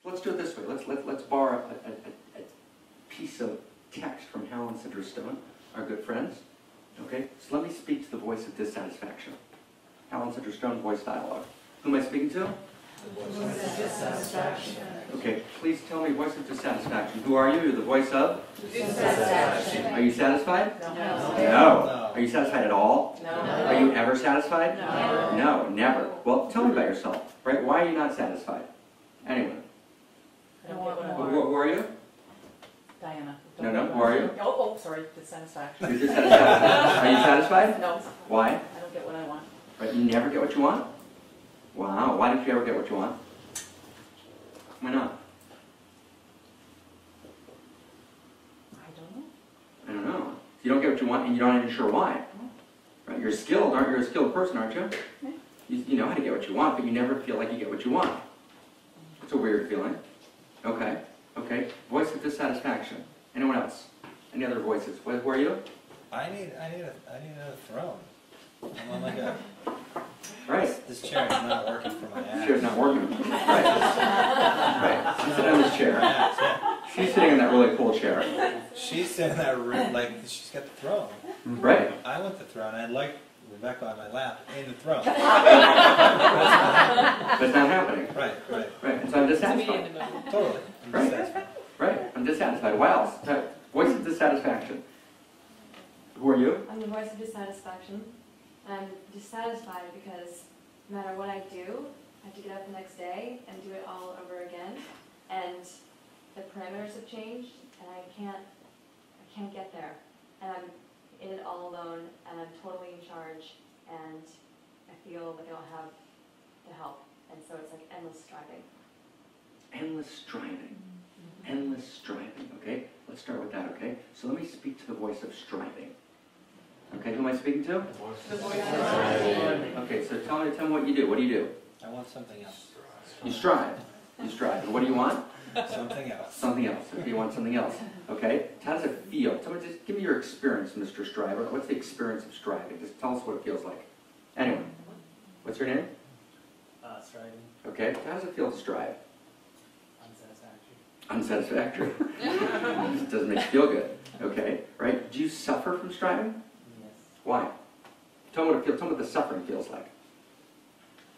Let's do it this way. Let's borrow a piece of text from Helen Stone, our good friends. Okay, so let me speak to the voice of dissatisfaction. Helen Stone, voice dialogue. Who am I speaking to? The voice of dissatisfaction. Okay, please tell me, voice of dissatisfaction. Who are you? You're the voice of? Dissatisfaction. Are you satisfied? No. No. Are you satisfied at all? No. Are you ever satisfied? No. No, never. Well, tell me about yourself, right? Why are you not satisfied? Anyone? I don't want more. Who are you? Diana. No, who are you? Oh, sorry, dissatisfaction. You're dissatisfied. Are you satisfied? No. Why? I don't get what I want. Right, you never get what you want? Wow, why don't you ever get what you want? Why not? I don't know. I don't know. You don't get what you want and you're not even sure why. Right? You're skilled, aren't you? You're a skilled person, aren't you? Yeah. You know how to get what you want, but you never feel like you get what you want. It's a weird feeling. Okay. Okay. Voice of dissatisfaction. Anyone else? Any other voices? Who are you? I need a throne. I'm on like a. Right. This chair is not working for my ass. Chair's not working. Right. Right. She's sitting on this chair. Yeah. She's sitting in that really cool chair. She's sitting in that room, like she's got the throne. Right. I want the throne. I'd like Rebecca on my lap in the throne. But it's not happening. Right. Right. And so I'm dissatisfied. Totally. I'm Right. dissatisfied. Right. I'm dissatisfied. Why else? Voice of dissatisfaction. Who are you? I'm the voice of dissatisfaction. I'm dissatisfied because no matter what I do, I have to get up the next day and do it all over again. And the parameters have changed, and I can't get there. And I'm in it all alone, and I'm totally in charge, and I feel like I don't have the help. And so it's like endless striving. Endless striving. Endless striving. Okay? Let's start with that, okay? So let me speak to the voice of striving. Okay, who am I speaking to? The voice of striving. Okay, so tell me what you do. What do you do? I want something else. You strive. You strive. And what do you want? Something else. Something else. Okay, you want something else. Okay? How does it feel? Tell me, just give me your experience, Mr. Striver. What's the experience of striving? Just tell us what it feels like. Anyone? What's your name? Striving. Okay. How does it feel to strive? Unsatisfactory. Unsatisfactory. It doesn't make you feel good. Okay. Right? Do you suffer from striving? Yes. Why? Tell me what it feels. Tell me what the suffering feels like.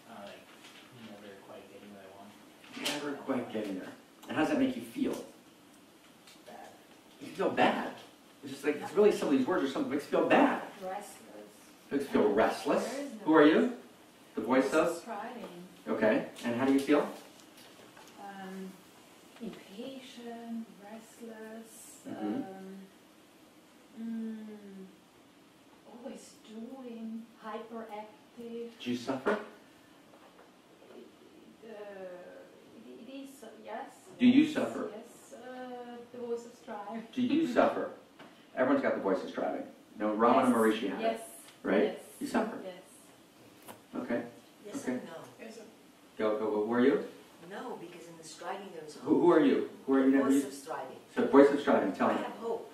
Like never quite getting what I want. Never quite getting there. And how does that make you feel? Bad. You feel bad. It's just like, it's really some of these words or something makes you feel bad. Restless. Makes you feel restless. Who are you? The voice of? Striving. Okay. And how do you feel? Impatient, restless, always doing, hyperactive. Do you suffer? It is, yes. Do you suffer? Yes, the voice of strive. Do you suffer? Everyone's got the voice of striving. No, Ramana Maharishi had it. Yes. Right? Yes. You suffer. Yes. Okay. Yes Okay. and no. Go. Who are you? No, because in the striving there's hope. Who are you? Who are you? Voice of striving. So voice of striving. Tell I me. have hope.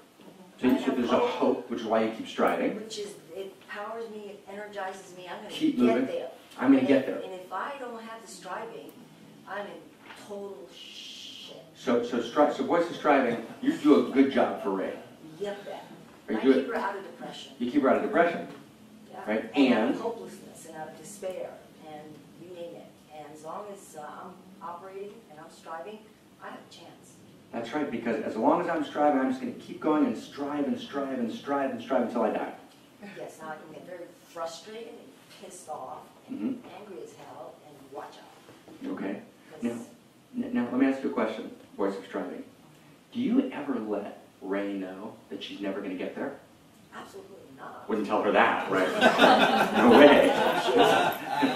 So I have there's a hope, which is why you keep striving. Which is, it powers me, it energizes me. I'm going to Keep get moving. there. I'm going to get there. And if I don't have the striving, I'm in total shit. So voice of striving. You do a good job for Ray. Yep, that. Are you I good? keep her out of depression. You keep her out of depression. Yeah. Right, And out and- of hopelessness and out of despair and you name it. And as long as I'm operating and I'm striving, I have a chance. That's right, because as long as I'm striving, I'm just going to keep going and strive and strive and strive and strive until I die. Yes, now I can get very frustrated and pissed off and angry as hell and watch out. Okay. Because Now, let me ask you a question, voice of striving. Do you ever let Ray know that she's never going to get there? absolutely not. Wouldn't tell her that, right? No way.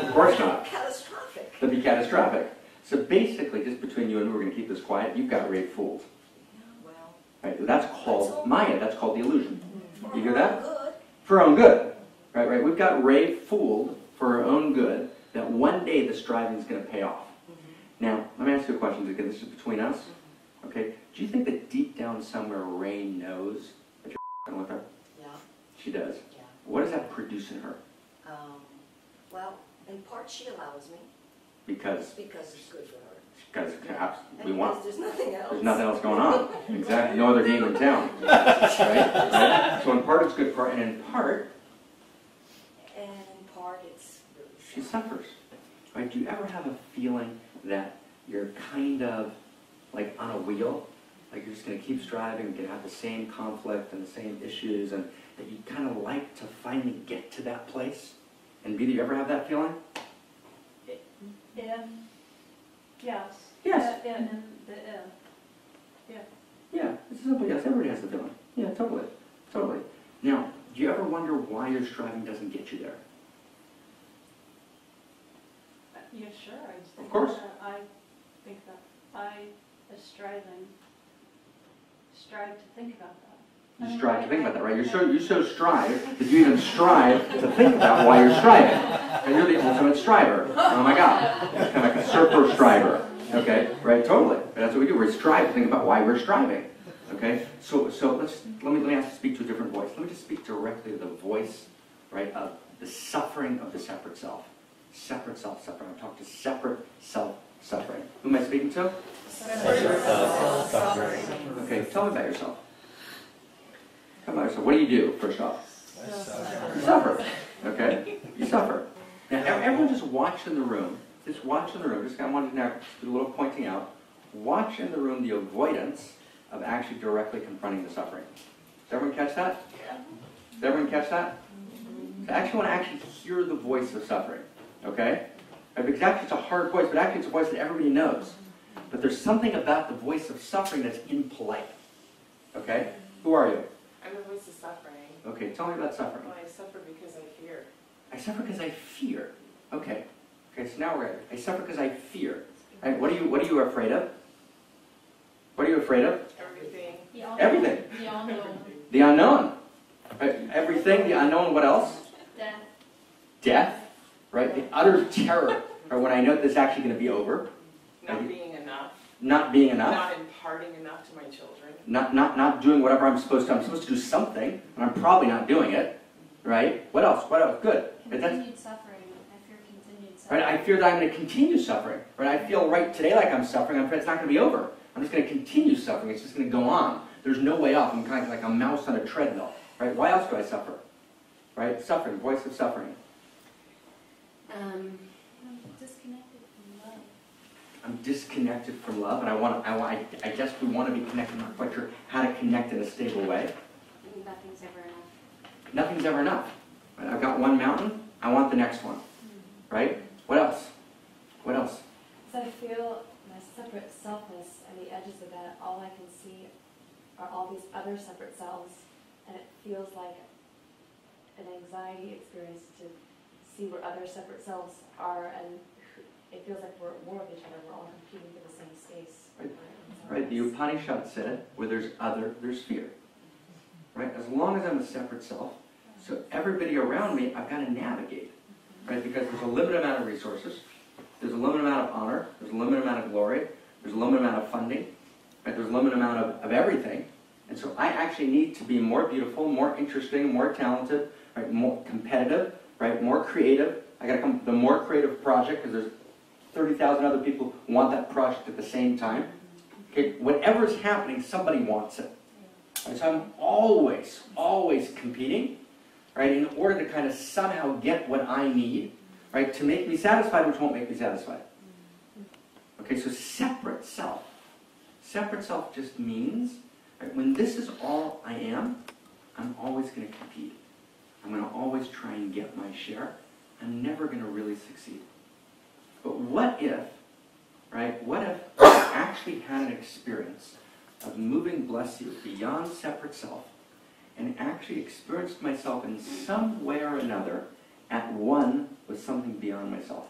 Of course not. Catastrophic. That'd be catastrophic. So basically, just between you and me, we're going to keep this quiet. You've got Ray fooled. Yeah, well, Right? That's called Maya. That's called the illusion. for You hear her that? good. For her own good. Right. We've got Ray fooled for her own good that one day the striving is going to pay off. Now, let me ask you a question. Again, this is between us. Okay? Do you think that deep down somewhere Ray knows that you're with her? Yeah, She does. yeah. What does that produce in her? Well, in part she allows me Because because it's good for her. Because we And want. because there's nothing else. There's nothing else going on. Exactly. No other game in town. Right? So in part it's good for her, and in part And in part, it's really she sad. suffers. Right? Do you ever have a feeling that you're kind of like on a wheel? Like you're just going to keep striving, you're going to have the same conflict and the same issues, and that you kind of like to finally get to that place? And do you ever have that feeling? Yes. Yes. In the, Yeah, it's a simple yes. Everybody has the feeling. Yeah, totally. Totally. Now, do you ever wonder why your striving doesn't get you there? Yeah, sure. I just think Of course. that I think that I, as striving, strive to think about that. You strive to think about that, right? You so strive that you even strive to think about why you're striving. And you're the ultimate striver. Oh my God. It's kind of like a surfer striver. Okay? Right? Totally. That's what we do. We strive to think about why we're striving. Okay? So let me ask to speak to a different voice. Let me just speak directly to the voice, right, of the suffering of the separate self. Separate self-suffering. I'm talking to separate self-suffering. Who am I speaking to? Okay, tell me about yourself. Tell me about yourself. What do you do, first off? I suffer. You suffer. Okay? You suffer. Now, everyone just watch in the room. Just watch in the room. Just I want to now do a little pointing out. Watch in the room the avoidance of actually directly confronting the suffering. Does everyone catch that? Does everyone catch that? So I actually want to actually hear the voice of suffering. Okay? Because actually it's a hard voice, but actually it's a voice that everybody knows. But there's something about the voice of suffering that's impolite. Okay? Who are you? I'm the voice of suffering. Okay, tell me about suffering. Well, I suffer because I fear. I suffer because I fear. Okay. Okay, so now we're at it. I suffer because I fear. Right? What are you afraid of? What are you afraid of? Everything. Everything. The unknown. The unknown. Right? Everything, the unknown, what else? Death. Death. Right? The utter terror. Or when I know this is actually going to be over. Not being enough. Not being enough. Not imparting enough to my children. Not doing whatever I'm supposed to. I'm supposed to do something, and I'm probably not doing it. Right? What else? What else? Good. Continued suffering. I fear continued suffering. Right? I fear that I'm going to continue suffering. Right? I feel right today like I'm suffering. I'm afraid it's not going to be over. I'm just going to continue suffering. It's just going to go on. There's no way off. I'm kind of like a mouse on a treadmill. Right? Why else do I suffer? Right? Suffering. Voice of suffering. I'm disconnected from love. I'm disconnected from love, and I guess we want to be connected. I'm not quite sure how to connect in a stable way. Nothing's ever enough. Nothing's ever enough. Right? I've got one mountain. I want the next one. Right? What else? What else? So I feel my separate selfness and the edges of that, all I can see are all these other separate selves, and it feels like an anxiety experience to see where other separate selves are, and it feels like we're at war with each other. We're all competing for the same space. Right? The Upanishads said, where there's other, there's fear. Right? As long as I'm a separate self, so everybody around me, I've got to navigate. Right? Because there's a limited amount of resources, there's a limited amount of honor, there's a limited amount of glory, there's a limited amount of funding, right? There's a limited amount of everything. And so I actually need to be more beautiful, more interesting, more talented, right? More competitive, right? More creative. I got to come up with a more creative project because there's 30,000 other people who want that project at the same time. Okay, whatever's happening, somebody wants it. Right? So I'm always competing, right? In order to kind of somehow get what I need, right? To make me satisfied, which won't make me satisfied. Okay, so separate self. Separate self just means, right, when this is all I am, I'm always going to compete. I'm going to always try and get my share. I'm never going to really succeed. But what if, right, what if I actually had an experience of moving, bless you, beyond separate self and actually experienced myself in some way or another at one with something beyond myself?